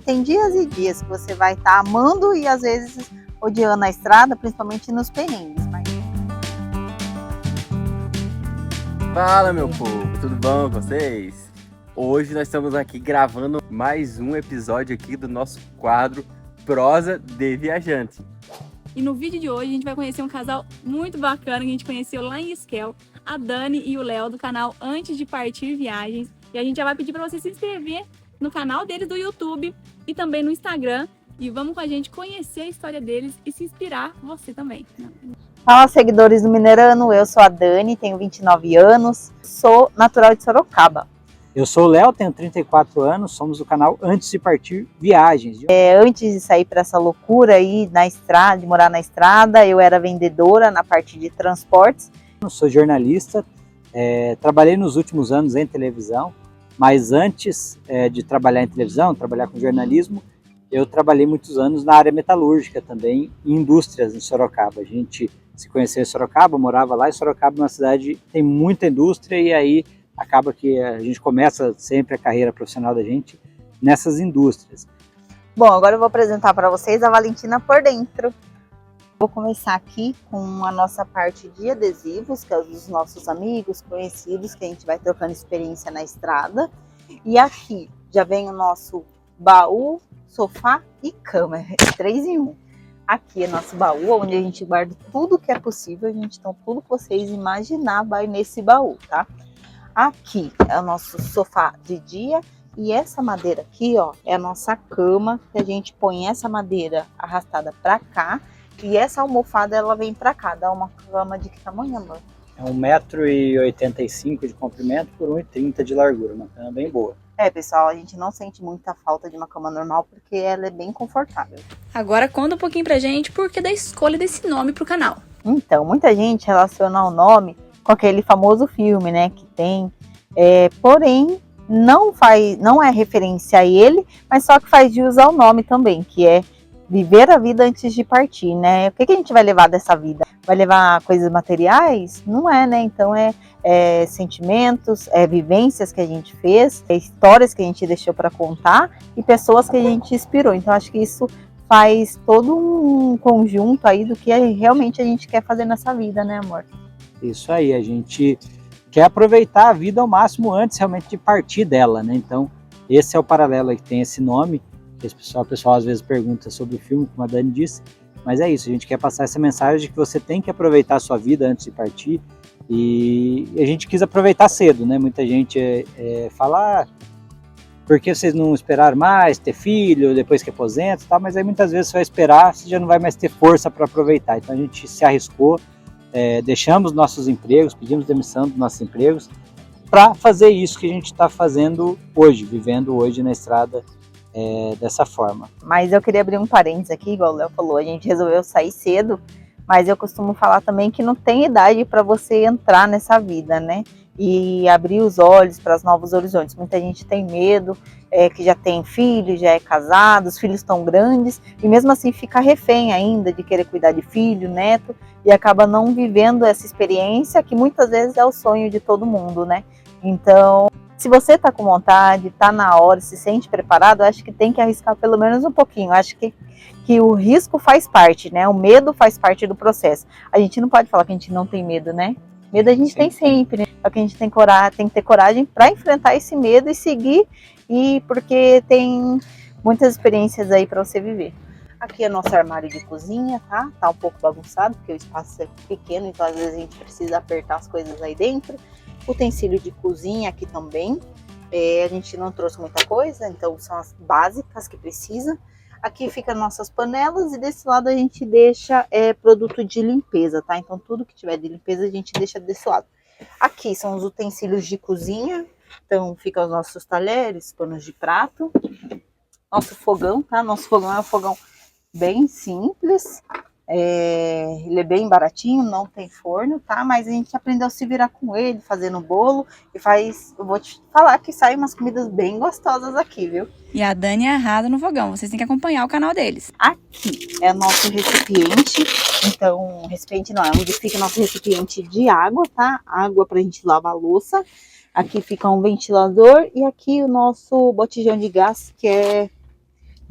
Tem dias e dias que você vai estar amando e às vezes odiando a estrada, principalmente nos perrengues. Fala, meu povo, tudo bom com vocês? Hoje nós estamos aqui gravando mais um episódio aqui do nosso quadro Prosa de Viajante. E no vídeo de hoje a gente vai conhecer um casal muito bacana que a gente conheceu lá em Esquel, a Dani e o Léo do canal Antes de Partir Viagens. E a gente já vai pedir para você se inscrever no canal deles do YouTube e também no Instagram. E vamos com a gente conhecer a história deles e se inspirar você também. Fala, seguidores do Mineirano, eu sou a Dani, tenho 29 anos, sou natural de Sorocaba. Eu sou o Léo, tenho 34 anos, somos do canal Antes de Partir Viagens. Antes de sair para essa loucura aí na estrada, de morar na estrada, eu era vendedora na parte de transportes. Eu sou jornalista, trabalhei nos últimos anos em televisão, mas antes de trabalhar em televisão, trabalhar com jornalismo, eu trabalhei muitos anos na área metalúrgica também, em indústrias em Sorocaba. A gente se conheceu em Sorocaba, morava lá, e Sorocaba é uma cidade que tem muita indústria, e aí acaba que a gente começa sempre a carreira profissional da gente nessas indústrias. Bom, agora eu vou apresentar para vocês a Valentina por dentro. Vou começar aqui com a nossa parte de adesivos, que é os dos amigos, conhecidos, que a gente vai trocando experiência na estrada. E aqui já vem o nosso baú, sofá e cama, 3 em 1. Aqui é nosso baú, onde a gente guarda tudo que é possível, gente. Então, tudo que vocês imaginar vai nesse baú, tá? Aqui é o nosso sofá de dia e essa madeira aqui, ó, é a nossa cama, que a gente põe essa madeira arrastada pra cá e essa almofada ela vem pra cá. Dá uma cama de que tamanho, amor? É 1,85 m de comprimento por 1,30 m de largura, uma cama bem boa. Pessoal, a gente não sente muita falta de uma cama normal porque ela é bem confortável. Agora conta um pouquinho pra gente por que da escolha desse nome pro canal. Então, muita gente relaciona o nome com aquele famoso filme, né, que tem, porém não é referência a ele, mas só que faz jus ao nome também, que é viver a vida antes de partir, né? O que a gente vai levar dessa vida? Vai levar coisas materiais? Não é, né? Então sentimentos, vivências que a gente fez, histórias que a gente deixou para contar e pessoas que a gente inspirou. Então acho que isso faz todo um conjunto aí do que realmente a gente quer fazer nessa vida, né, amor? Isso aí, a gente quer aproveitar a vida ao máximo antes realmente de partir dela, né? Então, esse é o paralelo aí que tem esse nome, que o pessoal às vezes pergunta sobre o filme, como a Dani disse, mas é isso, a gente quer passar essa mensagem de que você tem que aproveitar a sua vida antes de partir, e a gente quis aproveitar cedo, né? Muita gente fala, por que vocês não esperaram mais, ter filho, depois que aposenta e tal, mas aí muitas vezes você vai esperar, você já não vai mais ter força para aproveitar, então a gente se arriscou, deixamos nossos empregos, pedimos demissão dos nossos empregos para fazer isso que a gente está fazendo hoje, vivendo hoje na estrada dessa forma. Mas eu queria abrir um parênteses aqui, igual o Léo falou, a gente resolveu sair cedo, mas eu costumo falar também que não tem idade para você entrar nessa vida, né? E abrir os olhos para os novos horizontes. Muita gente tem medo, que já tem filho, já é casado, os filhos estão grandes e mesmo assim fica refém ainda de querer cuidar de filho, neto e acaba não vivendo essa experiência que muitas vezes é o sonho de todo mundo, né? Então, se você está com vontade, está na hora, se sente preparado, acho que tem que arriscar pelo menos um pouquinho. Acho que o risco faz parte, né? O medo faz parte do processo. A gente não pode falar que a gente não tem medo, né? Medo a gente tem sempre, né? Só que a gente tem que ter coragem para enfrentar esse medo e seguir, porque tem muitas experiências aí para você viver. Aqui é nosso armário de cozinha, tá? Tá um pouco bagunçado, porque o espaço é pequeno, então às vezes a gente precisa apertar as coisas aí dentro. Utensílio de cozinha aqui também. A gente não trouxe muita coisa, então são as básicas que precisa. Aqui ficam nossas panelas e desse lado a gente deixa produto de limpeza, tá? Então tudo que tiver de limpeza a gente deixa desse lado. Aqui são os utensílios de cozinha, então ficam os nossos talheres, panos de prato. Nosso fogão, tá? Nosso fogão é um fogão bem simples, ele é bem baratinho, não tem forno, tá? Mas a gente aprendeu a se virar com ele, fazendo bolo e eu vou te falar que saem umas comidas bem gostosas aqui, viu? E a Dani arrasa no fogão, vocês têm que acompanhar o canal deles. Aqui é nosso recipiente, então, recipiente não, é onde fica nosso recipiente de água, tá? Água pra gente lavar a louça. Aqui fica um ventilador e aqui o nosso botijão de gás, que é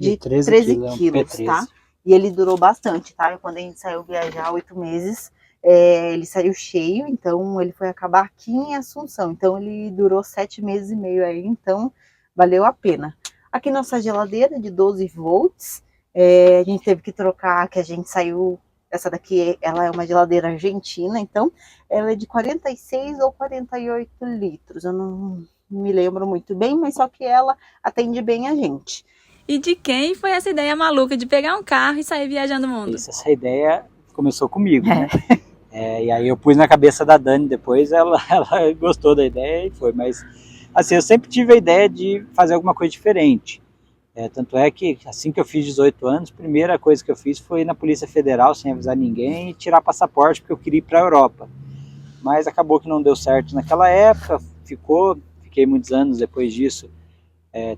de 13 13 quilos, quilos, P13. tá? E ele durou bastante, tá? Quando a gente saiu viajar 8 meses, ele saiu cheio, então ele foi acabar aqui em Assunção. Então ele durou 7 meses e meio aí, então valeu a pena. Aqui nossa geladeira de 12 volts, a gente teve que trocar, que a gente saiu, essa daqui ela é uma geladeira argentina, então ela é de 46 ou 48 litros, eu não me lembro muito bem, mas só que ela atende bem a gente. E de quem foi essa ideia maluca de pegar um carro e sair viajando o mundo? Essa ideia começou comigo, né? E aí eu pus na cabeça da Dani depois, ela gostou da ideia e foi. Mas assim, eu sempre tive a ideia de fazer alguma coisa diferente. Tanto é que assim que eu fiz 18 anos, a primeira coisa que eu fiz foi ir na Polícia Federal, sem avisar ninguém, e tirar passaporte, porque eu queria ir para a Europa. Mas acabou que não deu certo naquela época, fiquei muitos anos depois disso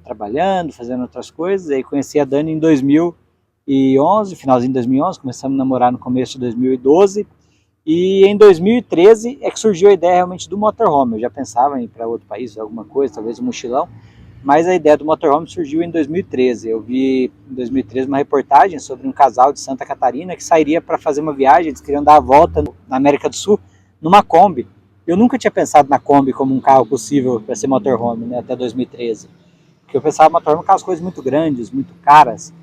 trabalhando, fazendo outras coisas. Aí conheci a Dani em 2011, finalzinho de 2011, começamos a namorar no começo de 2012. E em 2013 é que surgiu a ideia realmente do motorhome. Eu já pensava em ir para outro país, alguma coisa, talvez um mochilão, mas a ideia do motorhome surgiu em 2013. Eu vi em 2013 uma reportagem sobre um casal de Santa Catarina que sairia para fazer uma viagem, eles queriam dar a volta na América do Sul numa Kombi. Eu nunca tinha pensado na Kombi como um carro possível para ser motorhome, né, até 2013. Porque eu pensava que motorhome eram coisas muito grandes, muito caras.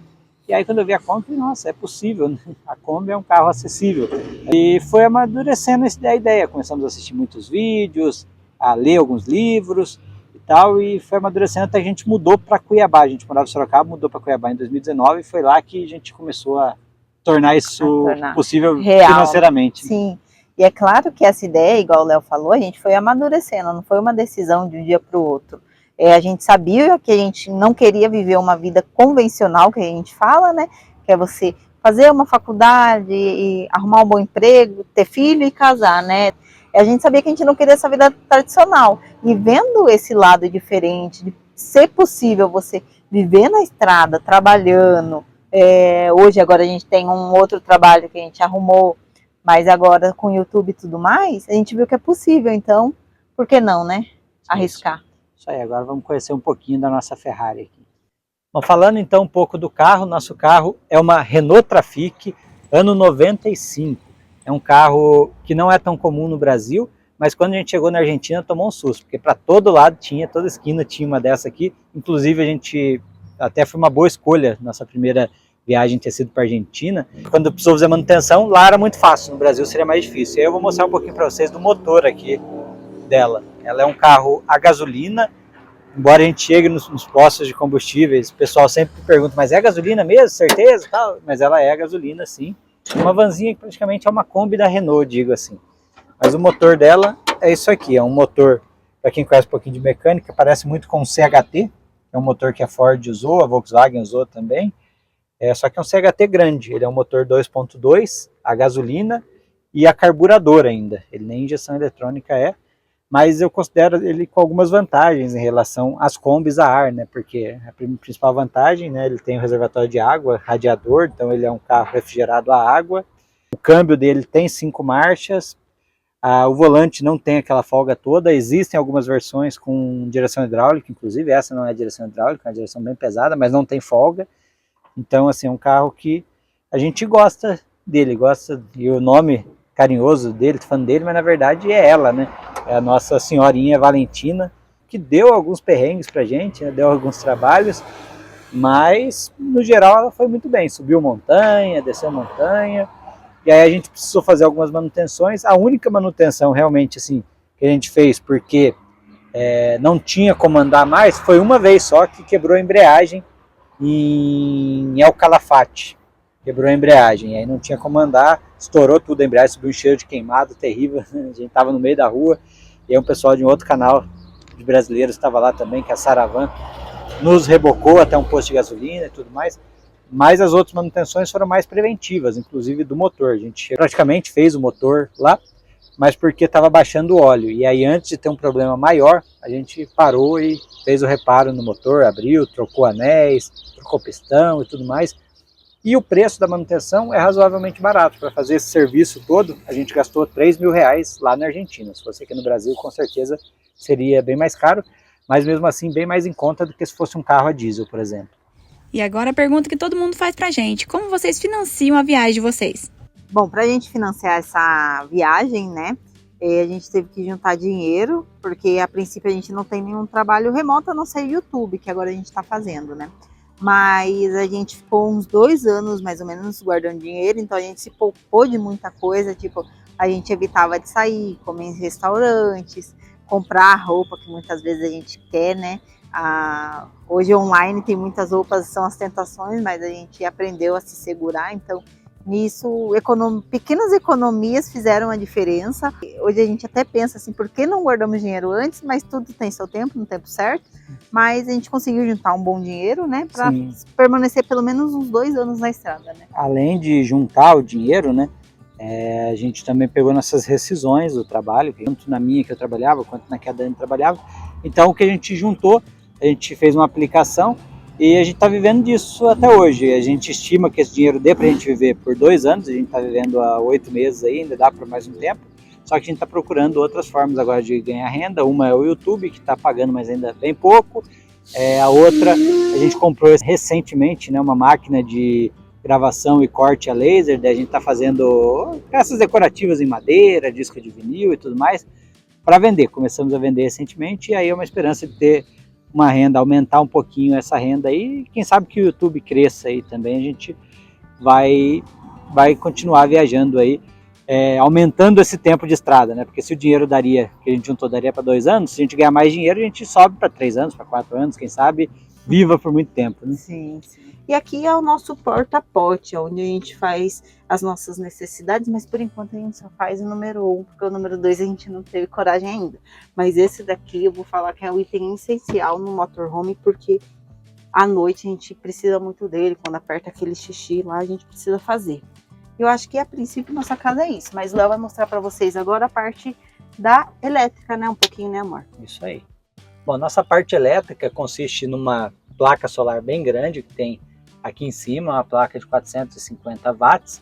E aí quando eu vi a Kombi, eu falei, nossa, é possível, né? A Kombi é um carro acessível. E foi amadurecendo a ideia, começamos a assistir muitos vídeos, a ler alguns livros e tal, e foi amadurecendo até que a gente mudou para Cuiabá. A gente morava em Sorocaba, mudou para Cuiabá em 2019, e foi lá que a gente começou a tornar isso possível real, financeiramente. Sim, e é claro que essa ideia, igual o Léo falou, a gente foi amadurecendo, não foi uma decisão de um dia para o outro. A gente sabia que a gente não queria viver uma vida convencional, que a gente fala, né? Que é você fazer uma faculdade, e arrumar um bom emprego, ter filho e casar, né? A gente sabia que a gente não queria essa vida tradicional. E vendo esse lado diferente, de ser possível você viver na estrada, trabalhando. Hoje, agora a gente tem um outro trabalho que a gente arrumou, mas agora com o YouTube e tudo mais, a gente viu que é possível. Então, por que não, né? Arriscar. Isso aí, agora vamos conhecer um pouquinho da nossa Ferrari aqui. Bom, falando então um pouco do carro, nosso carro é uma Renault Trafic, ano 95. É um carro que não é tão comum no Brasil, mas quando a gente chegou na Argentina tomou um susto, porque para todo lado tinha, toda esquina tinha uma dessa aqui. Inclusive a gente até foi uma boa escolha, nossa primeira viagem ter sido para a Argentina. Quando precisou fazer manutenção, lá era muito fácil, no Brasil seria mais difícil. E aí eu vou mostrar um pouquinho para vocês do motor aqui dela. Ela é um carro a gasolina, embora a gente chegue nos postos de combustíveis, o pessoal sempre pergunta, mas é gasolina mesmo, certeza? Tal? Mas ela é a gasolina, sim. Uma vanzinha que praticamente é uma Kombi da Renault, digo assim. Mas o motor dela é isso aqui, é um motor, para quem conhece um pouquinho de mecânica, parece muito com o CHT, é um motor que a Ford usou, a Volkswagen usou também, só que é um CHT grande, ele é um motor 2.2, a gasolina e a carburador ainda, ele nem injeção eletrônica mas eu considero ele com algumas vantagens em relação às Kombis a ar, né? Porque a principal vantagem, né? Ele tem um reservatório de água, radiador, então ele é um carro refrigerado a água. O câmbio dele tem 5 marchas, o volante não tem aquela folga toda. Existem algumas versões com direção hidráulica, inclusive essa não é direção hidráulica, é uma direção bem pesada, mas não tem folga. Então, assim, é um carro que a gente gosta dele, e o nome carinhoso dele, fã dele, mas na verdade é ela, né? É a nossa senhorinha Valentina, que deu alguns perrengues pra gente, né? Deu alguns trabalhos, mas no geral ela foi muito bem, subiu montanha, desceu montanha, e aí a gente precisou fazer algumas manutenções. A única manutenção realmente assim que a gente fez, porque não tinha como andar mais, foi uma vez só que quebrou a embreagem em El Calafate. Quebrou a embreagem, aí não tinha como andar, estourou tudo a embreagem, subiu um cheiro de queimado terrível, a gente estava no meio da rua, e aí um pessoal de um outro canal de brasileiros estava lá também, que é a Saravan, nos rebocou até um posto de gasolina e tudo mais, mas as outras manutenções foram mais preventivas, inclusive do motor. A gente praticamente fez o motor lá, mas porque estava baixando o óleo, e aí antes de ter um problema maior, a gente parou e fez o reparo no motor, abriu, trocou anéis, trocou pistão e tudo mais. E o preço da manutenção é razoavelmente barato. Para fazer esse serviço todo, a gente gastou R$3.000 lá na Argentina. Se fosse aqui no Brasil, com certeza seria bem mais caro, mas mesmo assim bem mais em conta do que se fosse um carro a diesel, por exemplo. E agora a pergunta que todo mundo faz pra gente: como vocês financiam a viagem de vocês? Bom, para a gente financiar essa viagem, né, a gente teve que juntar dinheiro, porque a princípio a gente não tem nenhum trabalho remoto, a não ser YouTube, que agora a gente está fazendo, né. Mas a gente ficou uns 2 anos, mais ou menos, guardando dinheiro, então a gente se poupou de muita coisa, tipo, a gente evitava de sair, comer em restaurantes, comprar roupa, que muitas vezes a gente quer, né. Hoje online tem muitas roupas, são as tentações, mas a gente aprendeu a se segurar, então nisso pequenas economias fizeram a diferença. Hoje a gente até pensa assim, por que não guardamos dinheiro antes? Mas tudo tem seu tempo, no tempo certo. Mas a gente conseguiu juntar um bom dinheiro, né, para permanecer pelo menos uns 2 anos na estrada, né. Além de juntar o dinheiro, né, a gente também pegou nossas rescisões do trabalho, tanto na minha que eu trabalhava, quanto na que a Dani trabalhava. Então o que a gente juntou, a gente fez uma aplicação e a gente está vivendo disso até hoje. A gente estima que esse dinheiro dê para a gente viver por 2 anos, a gente está vivendo há 8 meses ainda, dá para mais um tempo. Só que a gente está procurando outras formas agora de ganhar renda. Uma é o YouTube, que está pagando, mas ainda bem pouco. A outra, a gente comprou recentemente, né, uma máquina de gravação e corte a laser, daí a gente está fazendo peças decorativas em madeira, disco de vinil e tudo mais, para vender. Começamos a vender recentemente e aí é uma esperança de ter uma renda, aumentar um pouquinho essa renda aí, quem sabe que o YouTube cresça aí também, a gente vai continuar viajando aí, aumentando esse tempo de estrada, né? Porque se o dinheiro que a gente juntou daria para 2 anos, se a gente ganhar mais dinheiro, a gente sobe para 3 anos, para 4 anos, quem sabe viva por muito tempo, né? Sim, sim. E aqui é o nosso porta-pote, onde a gente faz as nossas necessidades, mas por enquanto a gente só faz o número 1, porque o número 2 a gente não teve coragem ainda. Mas esse daqui eu vou falar que é o item essencial no motorhome, porque à noite a gente precisa muito dele, quando aperta aquele xixi lá, a gente precisa fazer. Eu acho que a princípio nossa casa é isso, mas o Léo vai mostrar para vocês agora a parte da elétrica, né? Um pouquinho, né, amor? Isso aí. Bom, nossa parte elétrica consiste numa placa solar bem grande, que tem aqui em cima uma placa de 450 watts,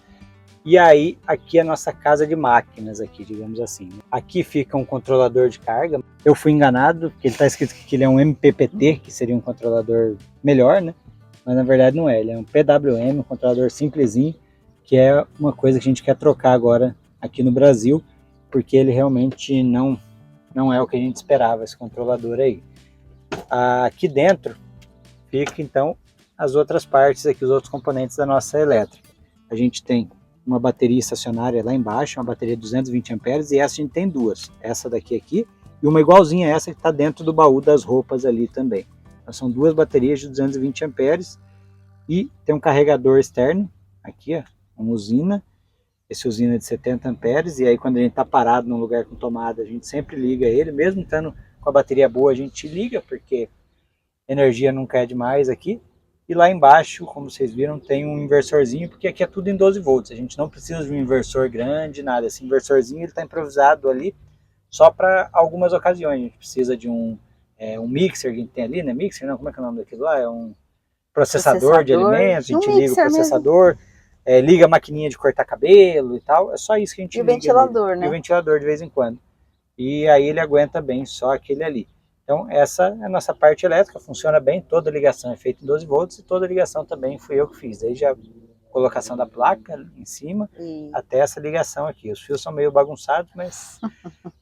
e aí aqui é a nossa casa de máquinas, aqui, digamos assim. Aqui fica um controlador de carga. Eu fui enganado, porque ele está escrito que ele é um MPPT, que seria um controlador melhor, né? Mas na verdade não é, ele é um PWM, um controlador simplesinho, que é uma coisa que a gente quer trocar agora aqui no Brasil, porque ele realmente não é o que a gente esperava, esse controlador aí. Aqui dentro fica então as outras partes aqui, os outros componentes da nossa elétrica. A gente tem uma bateria estacionária lá embaixo, uma bateria de 220 amperes, e essa a gente tem 2, essa daqui e uma igualzinha a essa que está dentro do baú das roupas ali também. Então, são 2 baterias de 220 amperes e tem um carregador externo aqui, ó, uma usina. Esse usina é de 70 amperes, e aí quando a gente está parado num lugar com tomada, a gente sempre liga ele, mesmo estando com a bateria boa, a gente liga, porque energia nunca é demais aqui. E lá embaixo, como vocês viram, tem um inversorzinho, porque aqui é tudo em 12 volts, a gente não precisa de um inversor grande, nada. Esse inversorzinho está improvisado ali só para algumas ocasiões. A gente precisa de um mixer que a gente tem ali, né? Mixer, não, como é que é o nome daquilo lá? É um processador de alimentos, a gente liga o processador, liga a maquininha de cortar cabelo e tal, é só isso que a gente liga. E o ventilador, né? E o ventilador de vez em quando. E aí ele aguenta bem só aquele ali. Então essa é a nossa parte elétrica, funciona bem, toda ligação é feita em 12 volts e toda ligação também fui eu que fiz. Desde a colocação da placa em cima até essa ligação aqui. Os fios são meio bagunçados,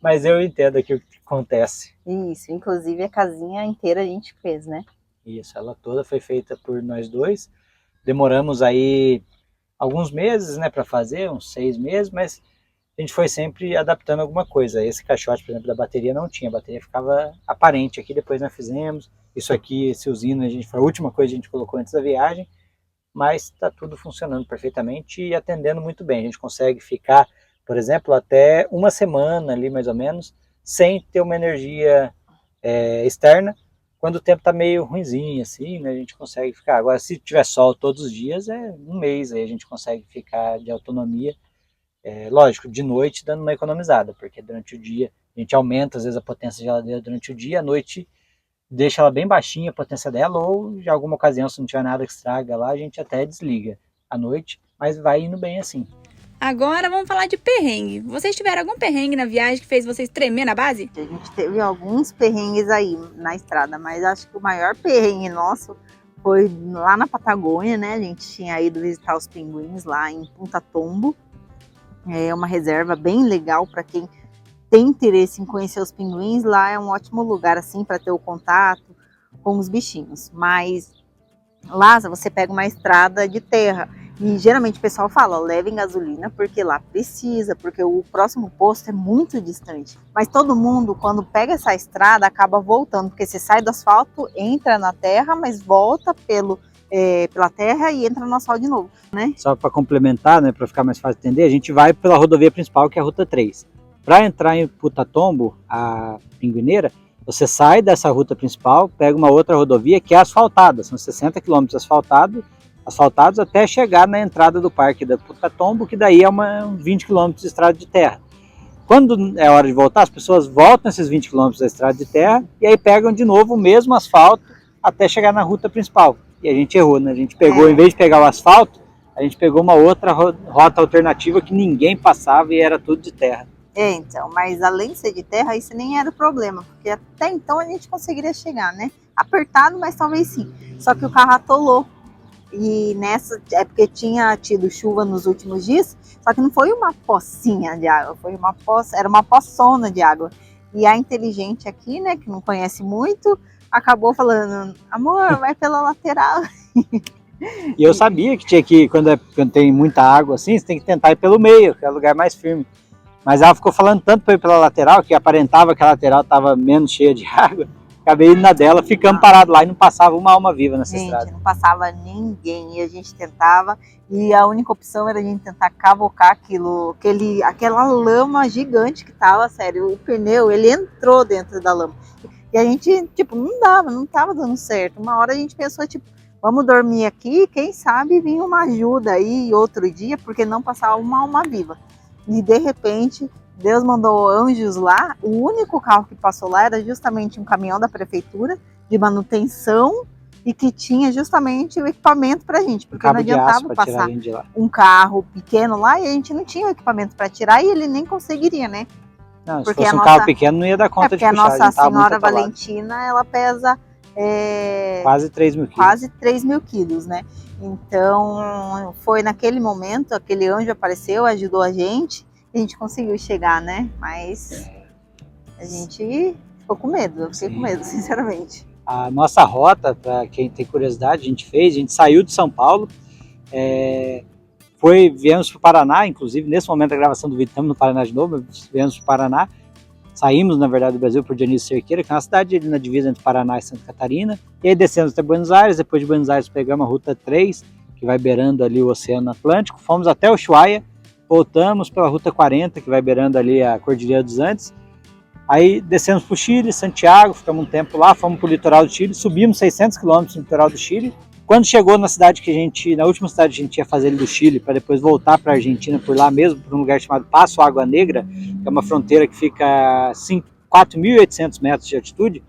mas eu entendo aqui o que acontece. Isso, inclusive a casinha inteira a gente fez, né? Isso, ela toda foi feita por nós dois. Demoramos aí alguns meses, né, para fazer, uns 6 meses, mas a gente foi sempre adaptando alguma coisa. Esse caixote, por exemplo, da bateria não tinha, a bateria ficava aparente aqui, depois nós fizemos. Isso aqui, esse usina, foi a última coisa que a gente colocou antes da viagem, mas está tudo funcionando perfeitamente e atendendo muito bem. A gente consegue ficar, por exemplo, até uma semana ali, mais ou menos, sem ter uma energia externa. Quando o tempo está meio ruinzinho, assim, né, a gente consegue ficar. Agora, se tiver sol todos os dias, é um mês, aí a gente consegue ficar de autonomia. Lógico, de noite dando uma economizada, porque durante o dia a gente aumenta às vezes a potência da geladeira durante o dia, à noite deixa ela bem baixinha a potência dela, ou em alguma ocasião, se não tiver nada que estraga lá, a gente até desliga à noite, mas vai indo bem assim. Agora vamos falar de perrengue. Vocês tiveram algum perrengue na viagem que fez vocês tremer na base? A gente teve alguns perrengues aí na estrada, mas acho que o maior perrengue nosso foi lá na Patagônia, né? A gente tinha ido visitar os pinguins lá em Punta Tombo. É uma reserva bem legal para quem tem interesse em conhecer os pinguins. Lá é um ótimo lugar assim para ter o contato com os bichinhos. Mas lá você pega uma estrada de terra e geralmente o pessoal fala, ó, levem gasolina porque lá precisa, porque o próximo posto é muito distante. Mas todo mundo, quando pega essa estrada, acaba voltando, porque você sai do asfalto, entra na terra, mas volta pela terra e entra no asfalto de novo, né? Só para complementar, né, para ficar mais fácil de entender, a gente vai pela rodovia principal, que é a Ruta 3. Para entrar em Punta Tombo, a Pinguineira, você sai dessa ruta principal, pega uma outra rodovia que é asfaltada, são 60 km asfaltados até chegar na entrada do parque da Punta Tombo, que daí é 20 km de estrada de terra. Quando é hora de voltar, as pessoas voltam esses 20 km da estrada de terra e aí pegam de novo o mesmo asfalto até chegar na ruta principal. E a gente errou, né? A gente pegou, em vez de pegar o asfalto, a gente pegou uma outra rota alternativa que ninguém passava e era tudo de terra. Então, mas além de ser de terra, isso nem era o problema, porque até então a gente conseguiria chegar, né? Apertado, mas talvez sim. Só que o carro atolou. E nessa, é porque tinha tido chuva nos últimos dias, só que não foi uma pocinha de água, era uma poçona de água. E a inteligente aqui, né, que não conhece muito, acabou falando, amor, vai pela lateral. E eu sabia que tinha que, quando tem muita água assim, você tem que tentar ir pelo meio, que é o lugar mais firme. Mas ela ficou falando tanto para ir pela lateral, que aparentava que a lateral estava menos cheia de água. Acabei indo na dela, ficamos parados lá e não passava uma alma viva nessa estrada. Não passava ninguém, e a gente tentava, e a única opção era a gente tentar cavocar aquela lama gigante que tava, sério, o pneu, ele entrou dentro da lama. E a gente, tipo, não tava dando certo. Uma hora a gente pensou, tipo, vamos dormir aqui, quem sabe vinha uma ajuda aí outro dia, porque não passava uma alma viva. E de repente, Deus mandou anjos lá, o único carro que passou lá era justamente um caminhão da prefeitura de manutenção e que tinha justamente o equipamento pra gente, porque não adiantava passar um carro pequeno lá e a gente não tinha o equipamento para tirar e ele nem conseguiria, né? Não, se fosse um carro pequeno não ia dar conta de puxar. Porque a Nossa Senhora Valentina, ela pesa quase 3 mil quilos. Quase 3 mil quilos, né? Então, foi naquele momento, aquele anjo apareceu, ajudou a gente conseguiu chegar, né? Mas a gente ficou com medo, eu fiquei com medo, sinceramente. A nossa rota, para quem tem curiosidade, a gente saiu de São Paulo, viemos para o Paraná, inclusive nesse momento da gravação do vídeo estamos no Paraná de novo, viemos para o Paraná, saímos na verdade do Brasil por Dionísio Cerqueira, que é uma cidade ali na divisa entre Paraná e Santa Catarina, e aí descemos até Buenos Aires, depois de Buenos Aires pegamos a Ruta 3, que vai beirando ali o Oceano Atlântico, fomos até Ushuaia, voltamos pela Ruta 40, que vai beirando ali a Cordilheira dos Andes, aí descemos para o Chile, Santiago, ficamos um tempo lá, fomos para o litoral do Chile, subimos 600 quilômetros no litoral do Chile. Quando chegou na última cidade que a gente ia fazer ali do Chile, para depois voltar para a Argentina por lá mesmo, por um lugar chamado Passo Água Negra, que é uma fronteira que fica a 4.800 metros de altitude,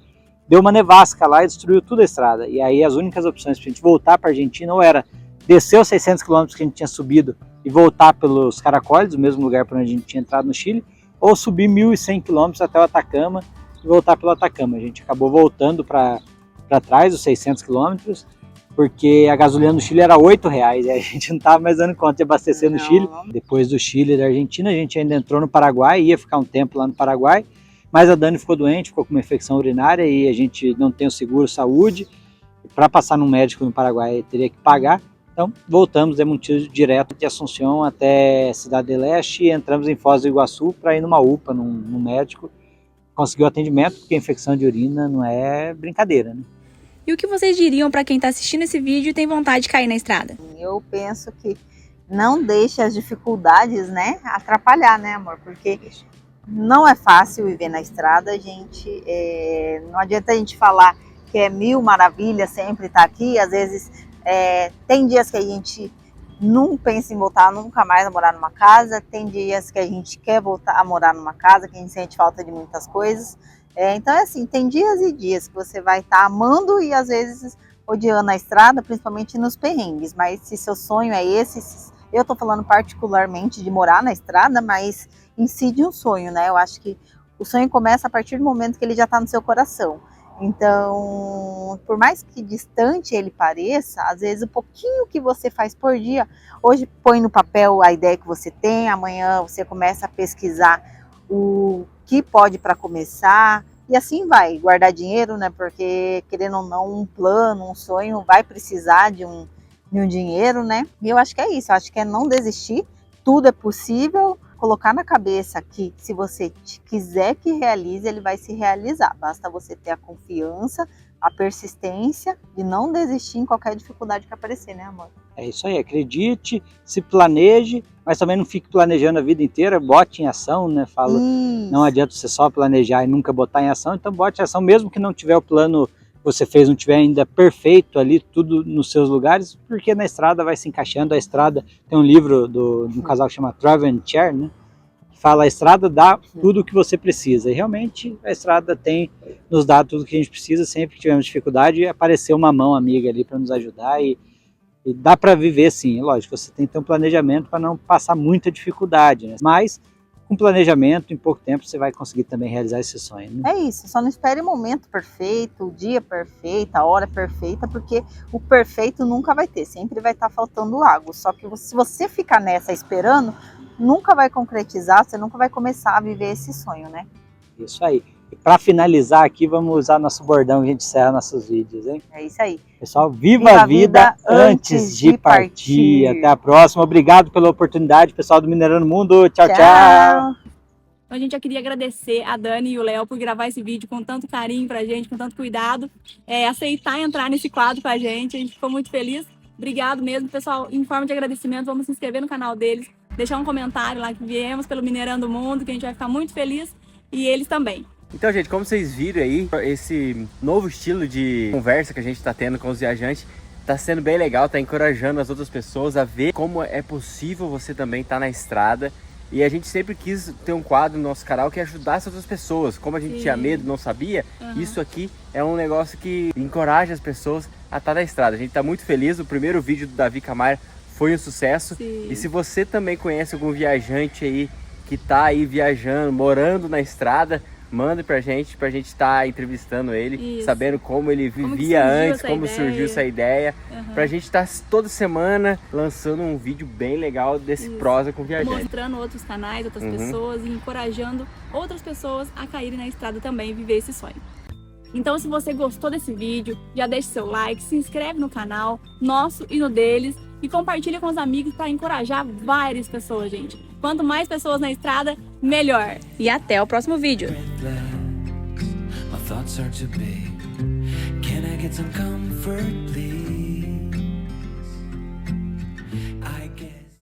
deu uma nevasca lá e destruiu toda a estrada. E aí as únicas opções para a gente voltar para a Argentina ou era descer os 600 quilômetros que a gente tinha subido e voltar pelos Caracoles, o mesmo lugar para onde a gente tinha entrado no Chile, ou subir 1.100 quilômetros até o Atacama e voltar pelo Atacama. A gente acabou voltando para trás, os 600 quilômetros, porque a gasolina no Chile era R$8, e a gente não estava mais dando conta de abastecer no Chile. Depois do Chile e da Argentina, a gente ainda entrou no Paraguai, ia ficar um tempo lá no Paraguai, mas a Dani ficou doente, ficou com uma infecção urinária e a gente não tem o seguro saúde. Para passar num médico no Paraguai teria que pagar. Então voltamos, demos um tiro direto de Assunção até Cidade do Leste e entramos em Foz do Iguaçu para ir numa UPA, num médico. Conseguiu atendimento, porque a infecção de urina não é brincadeira, né? E o que vocês diriam para quem está assistindo esse vídeo e tem vontade de cair na estrada? Eu penso que não deixe as dificuldades, né, atrapalhar, né, amor? Porque não é fácil viver na estrada, gente. Não adianta a gente falar que é mil maravilhas sempre estar aqui. Às vezes tem dias que a gente não pensa em voltar nunca mais a morar numa casa. Tem dias que a gente quer voltar a morar numa casa, que a gente sente falta de muitas coisas. Então é assim, tem dias e dias que você vai estar amando e às vezes odiando a estrada, principalmente nos perrengues. Mas se seu sonho é esse, eu tô falando particularmente de morar na estrada, mas em si de um sonho, né? Eu acho que o sonho começa a partir do momento que ele já tá no seu coração. Então, por mais que distante ele pareça, às vezes o pouquinho que você faz por dia, hoje põe no papel a ideia que você tem, amanhã você começa a pesquisar o que pode para começar, e assim vai, guardar dinheiro, né? Porque, querendo ou não, um plano, um sonho vai precisar de um dinheiro, né? E eu acho que é isso, eu acho que é não desistir, tudo é possível, colocar na cabeça que se você quiser que realize, ele vai se realizar. Basta você ter a confiança, a persistência de não desistir em qualquer dificuldade que aparecer, né, amor? É isso aí, acredite, se planeje, mas também não fique planejando a vida inteira, bote em ação, né? Falo, não adianta você só planejar e nunca botar em ação, então bote em ação, mesmo que não tiver o plano que você fez, não tiver ainda perfeito ali, tudo nos seus lugares, porque na estrada vai se encaixando. A estrada, tem um livro de um casal que chama Travel and Share, né? Que fala, a estrada dá tudo o que você precisa, e realmente a estrada nos dá tudo o que a gente precisa. Sempre que tivermos dificuldade, aparecer uma mão amiga ali para nos ajudar, e dá para viver sim. Lógico, você tem que ter um planejamento para não passar muita dificuldade, né? Mas com planejamento, em pouco tempo você vai conseguir também realizar esse sonho, né? É isso, só não espere o momento perfeito, o dia perfeito, a hora perfeita, porque o perfeito nunca vai ter, sempre vai estar faltando algo. Só que se você ficar nessa esperando, nunca vai concretizar, você nunca vai começar a viver esse sonho, né? Isso aí. E para finalizar aqui, vamos usar nosso bordão que a gente encerra nossos vídeos, hein? É isso aí. Pessoal, viva a vida antes de partir. Até a próxima. Obrigado pela oportunidade, pessoal do Minerando Mundo. Tchau, tchau. Então a gente já queria agradecer a Dani e o Léo por gravar esse vídeo com tanto carinho pra gente, com tanto cuidado, aceitar entrar nesse quadro com a gente ficou muito feliz. Obrigado mesmo, pessoal. Em forma de agradecimento, vamos se inscrever no canal deles, deixar um comentário lá que viemos pelo Minerando Mundo, que a gente vai ficar muito feliz, e eles também. Então, gente, como vocês viram aí, esse novo estilo de conversa que a gente tá tendo com os viajantes tá sendo bem legal, tá encorajando as outras pessoas a ver como é possível você também estar na estrada. E a gente sempre quis ter um quadro no nosso canal que ajudasse outras pessoas. Como a gente tinha medo, não sabia, isso aqui é um negócio que encoraja as pessoas a estar na estrada. A gente tá muito feliz, o primeiro vídeo do Davi Camargo foi um sucesso. Sim. E se você também conhece algum viajante aí que tá aí viajando, morando na estrada, manda pra gente estar entrevistando ele, sabendo como ele vivia antes, como surgiu essa ideia, pra gente estar toda semana lançando um vídeo bem legal desse prosa com viajante. Mostrando outros canais, outras pessoas e encorajando outras pessoas a caírem na estrada também e viver esse sonho. Então, se você gostou desse vídeo, já deixa seu like, se inscreve no canal, nosso e no deles, e compartilha com os amigos para encorajar várias pessoas, gente. Quanto mais pessoas na estrada, melhor. E até o próximo vídeo. My thoughts are too big. Can I get some comfort, please?